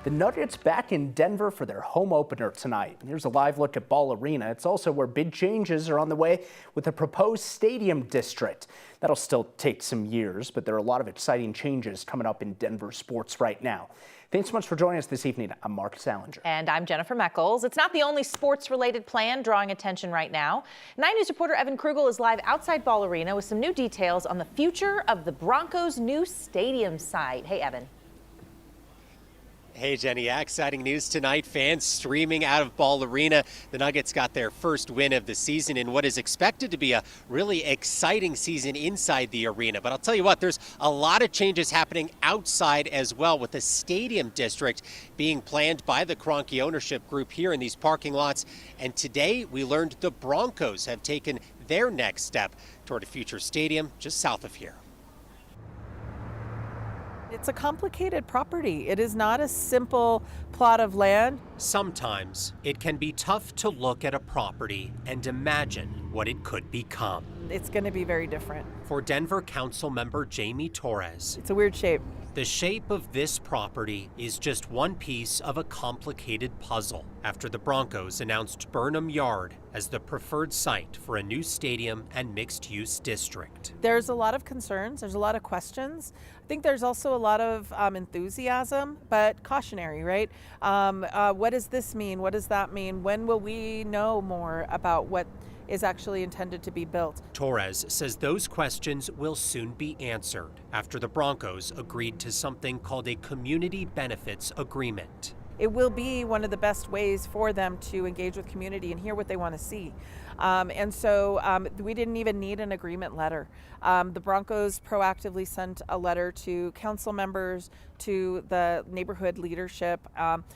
The Nuggets back in Denver for their home opener tonight. Here's a live look at Ball Arena. It's also where big changes are on the way with a proposed stadium district. That'll still take some years, but there are a lot of exciting changes coming up in Denver sports right now. Thanks so much for joining us this evening. I'm Mark Salinger. And I'm Jennifer Meckles. It's not the only sports-related plan drawing attention right now. 9 News reporter Evan Krugel is live outside Ball Arena with some new details on the future of the Broncos' new stadium site. Hey, Evan. Hey, Jenny. Yeah, exciting news tonight. Fans streaming out of Ball Arena. The Nuggets got their first win of the season in what is expected to be a really exciting season inside the arena. But I'll tell you what, there's a lot of changes happening outside as well, with the stadium district being planned by the Kroenke ownership group here in these parking lots. And today we learned the Broncos have taken their next step toward a future stadium just south of here. It's a complicated property. It is not a simple plot of land. Sometimes it can be tough to look at a property and imagine what it could become. It's going to be very different. For Denver Council member Jamie Torres, it's a weird shape. The shape of this property is just one piece of a complicated puzzle after the Broncos announced Burnham Yard as the preferred site for a new stadium and mixed-use district. There's a lot of concerns. There's a lot of questions. I think there's also a lot of enthusiasm, but cautionary, right? What does this mean? What does that mean? When will we know more about what is actually intended to be built? Torres says those questions will soon be answered after the Broncos agreed to something called a community benefits agreement. It will be one of the best ways for them to engage with community and hear what they want to see. And so we didn't even need an agreement letter. The Broncos proactively sent a letter to council members, to the neighborhood leadership,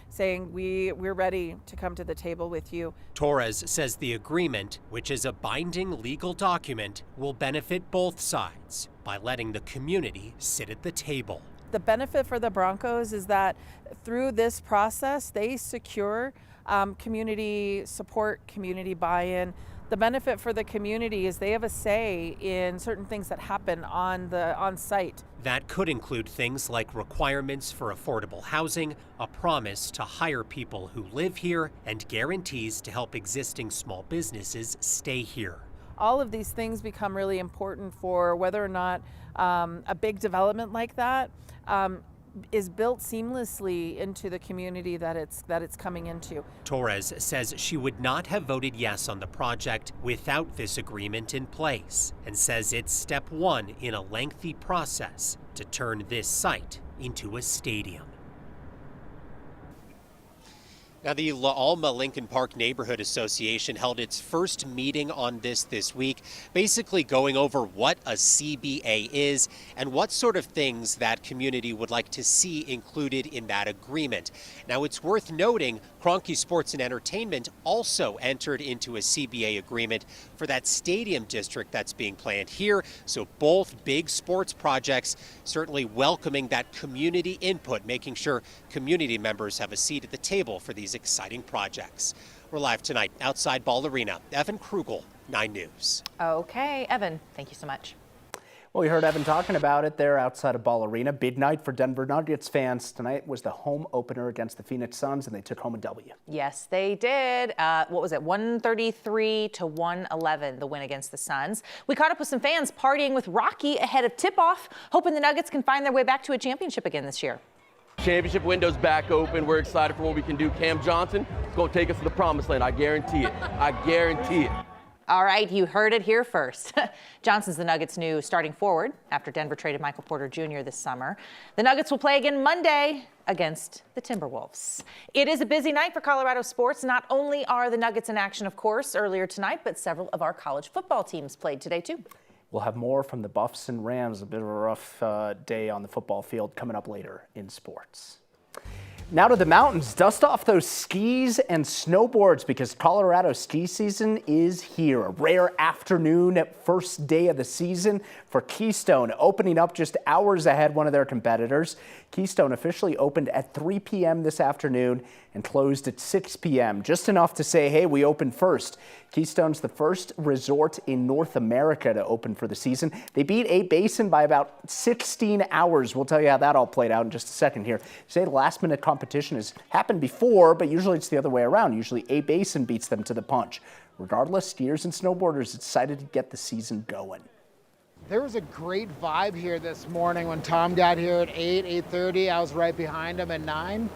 saying we're ready to come to the table with you. Torres says the agreement, which is a binding legal document, will benefit both sides by letting the community sit at the table. The benefit for the Broncos is that through this process, they secure community support, community buy-in. The benefit for the community is they have a say in certain things that happen on site. That could include things like requirements for affordable housing, a promise to hire people who live here, and guarantees to help existing small businesses stay here. All of these things become really important for whether or not a big development like that is built seamlessly into the community that it's coming into. Torres says she would not have voted yes on the project without this agreement in place, and says it's step one in a lengthy process to turn this site into a stadium. Now, the La Alma Lincoln Park Neighborhood Association held its first meeting on this week, basically going over what a CBA is and what sort of things that community would like to see included in that agreement. Now, it's worth noting Kroenke Sports and Entertainment also entered into a CBA agreement for that stadium district that's being planned here. So both big sports projects, certainly welcoming that community input, making sure community members have a seat at the table for these exciting projects. We're live tonight outside Ball Arena. Evan Krugel, 9 News. Okay, Evan, thank you so much. Well, we heard Evan talking about it there outside of Ball Arena. Big night for Denver Nuggets fans. Tonight was the home opener against the Phoenix Suns, and they took home a W. Yes, they did. What was it, 133-111, the win against the Suns. We caught up with some fans partying with Rocky ahead of tip-off, hoping the Nuggets can find their way back to a championship again this year. Championship window's back open. We're excited for what we can do. Cam Johnson is going to take us to the promised land. I guarantee it. I guarantee it. All right, you heard it here first. Johnson's the Nuggets' new starting forward after Denver traded Michael Porter Jr. this summer. The Nuggets will play again Monday against the Timberwolves. It is a busy night for Colorado sports. Not only are the Nuggets in action, of course, earlier tonight, but several of our college football teams played today, too. We'll have more from the Buffs and Rams. A bit of a rough day on the football field coming up later in sports. Now to the mountains. Dust off those skis and snowboards because Colorado ski season is here. A rare afternoon at first day of the season For Keystone, opening up just hours ahead one of their competitors. Keystone officially opened at 3 p.m. this afternoon and closed at 6 p.m. Just enough to say, hey, we opened first. Keystone's the first resort in North America to open for the season. They beat A-Basin by about 16 hours. We'll tell you how that all played out in just a second here. Say the last-minute competition has happened before, but usually it's the other way around. Usually A-Basin beats them to the punch. Regardless, skiers and snowboarders excited to get the season going. There was a great vibe here this morning when Tom got here at 8:30. I was right behind him at 9.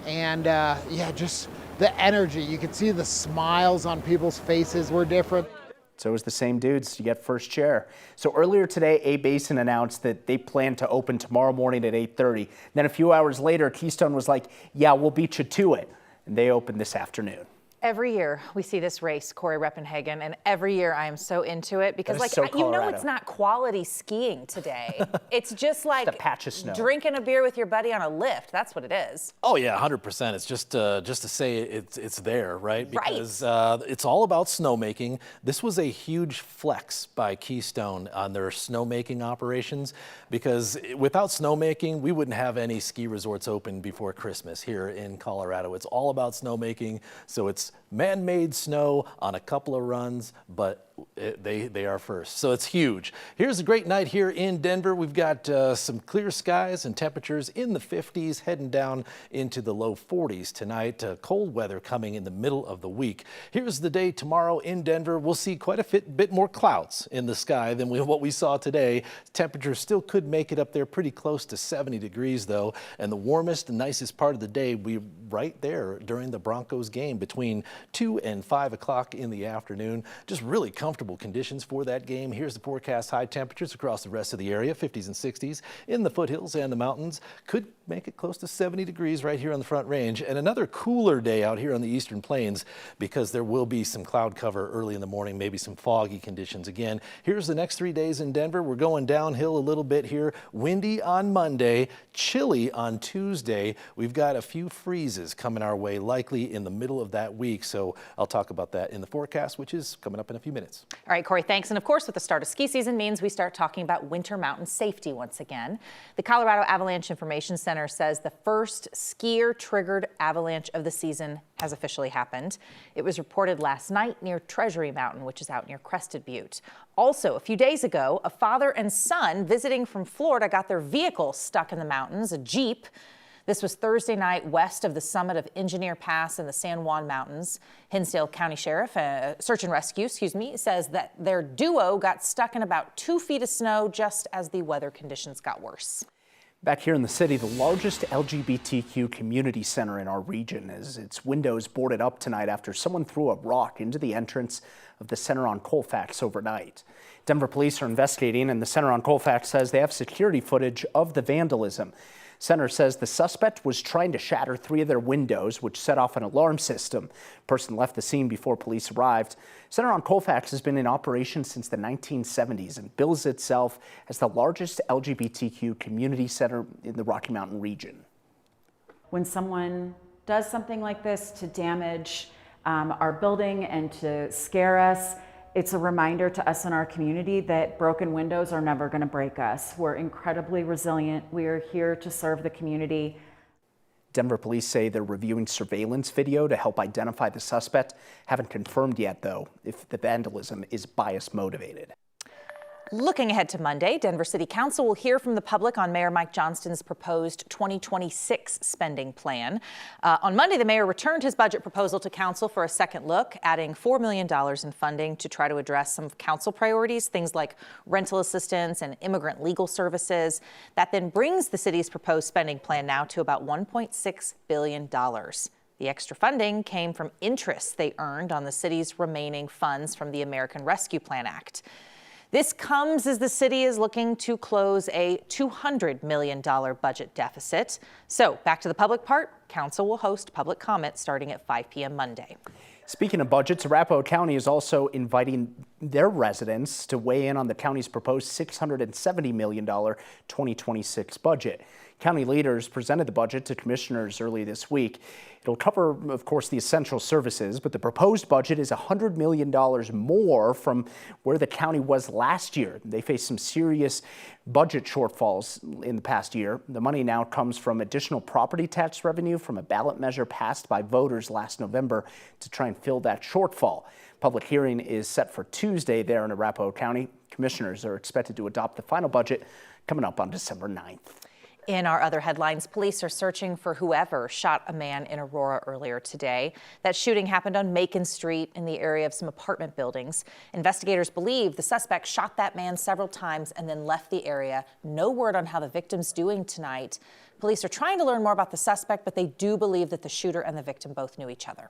And yeah, just the energy. You could see the smiles on people's faces were different. So is the same dudes. You get first chair. So earlier today, A-Basin announced that they plan to open tomorrow morning at 8:30. Then a few hours later, Keystone was like, yeah, we'll beat you to it. And they opened this afternoon. Every year we see this race, Corey Reppenhagen, and every year I am so into it because, like, so you know, it's not quality skiing today. It's just like a patch of snow. Drinking a beer with your buddy on a lift. That's what it is. Oh yeah, 100%. It's just to say it's there, right? Because right. It's all about snowmaking. This was a huge flex by Keystone on their snowmaking operations, because without snowmaking, we wouldn't have any ski resorts open before Christmas here in Colorado. It's all about snowmaking, so it's man-made snow on a couple of runs, but they are first. So it's huge. Here's a great night here in Denver. We've got some clear skies and temperatures in the 50s, heading down into the low 40s tonight. Cold weather coming in the middle of the week. Here's the day tomorrow in Denver. We'll see quite a bit more clouds in the sky than what we saw today. Temperatures still could make it up there pretty close to 70 degrees though. And the warmest and nicest part of the day will be right there during the Broncos game between 2 and 5 o'clock in the afternoon. Just really comfortable conditions for that game. Here's the forecast. High temperatures across the rest of the area, 50s and 60s in the foothills and the mountains. Could make it close to 70 degrees right here on the Front Range. And another cooler day out here on the Eastern Plains, because there will be some cloud cover early in the morning, maybe some foggy conditions again. Here's the next 3 days in Denver. We're going downhill a little bit here. Windy on Monday, chilly on Tuesday. We've got a few freezes coming our way, likely in the middle of that week. So I'll talk about that in the forecast, which is coming up in a few minutes. All right, Corey, thanks. And of course, with the start of ski season means we start talking about winter mountain safety once again. The Colorado Avalanche Information Center says the first skier-triggered avalanche of the season has officially happened. It was reported last night near Treasury Mountain, which is out near Crested Butte. Also, a few days ago, a father and son visiting from Florida got their vehicle stuck in the mountains, a Jeep. This was Thursday night west of the summit of Engineer Pass in the San Juan Mountains. Hinsdale County Sheriff, Search and Rescue, says that their duo got stuck in about 2 feet of snow just as the weather conditions got worse. Back here in the city, the largest LGBTQ community center in our region, has its windows boarded up tonight after someone threw a rock into the entrance of the center on Colfax overnight. Denver police are investigating, and the center on Colfax says they have security footage of the vandalism. Center says the suspect was trying to shatter 3 of their windows, which set off an alarm system. Person left the scene before police arrived. Center on Colfax has been in operation since the 1970s and bills itself as the largest LGBTQ community center in the Rocky Mountain region. When someone does something like this to damage our building and to scare us, it's a reminder to us in our community that broken windows are never going to break us. We're incredibly resilient. We are here to serve the community. Denver police say they're reviewing surveillance video to help identify the suspect. Haven't confirmed yet, though, if the vandalism is bias motivated. Looking ahead to Monday, Denver City Council will hear from the public on Mayor Mike Johnston's proposed 2026 spending plan. On Monday, the mayor returned his budget proposal to council for a second look, adding $4 million in funding to try to address some of council priorities, things like rental assistance and immigrant legal services. That then brings the city's proposed spending plan now to about $1.6 billion. The extra funding came from interest they earned on the city's remaining funds from the American Rescue Plan Act. This comes as the city is looking to close a $200 million budget deficit. So back to the public part, council will host public comment starting at 5 p.m. Monday. Speaking of budgets, Arapahoe County is also inviting their residents to weigh in on the county's proposed $670 million 2026 budget. County leaders presented the budget to commissioners early this week. It'll cover, of course, the essential services, but the proposed budget is $100 million more from where the county was last year. They faced some serious budget shortfalls in the past year. The money now comes from additional property tax revenue from a ballot measure passed by voters last November to try and fill that shortfall. Public hearing is set for Tuesday there in Arapahoe County. Commissioners are expected to adopt the final budget coming up on December 9th. In our other headlines, police are searching for whoever shot a man in Aurora earlier today. That shooting happened on Macon Street in the area of some apartment buildings. Investigators believe the suspect shot that man several times and then left the area. No word on how the victim's doing tonight. Police are trying to learn more about the suspect, but they do believe that the shooter and the victim both knew each other.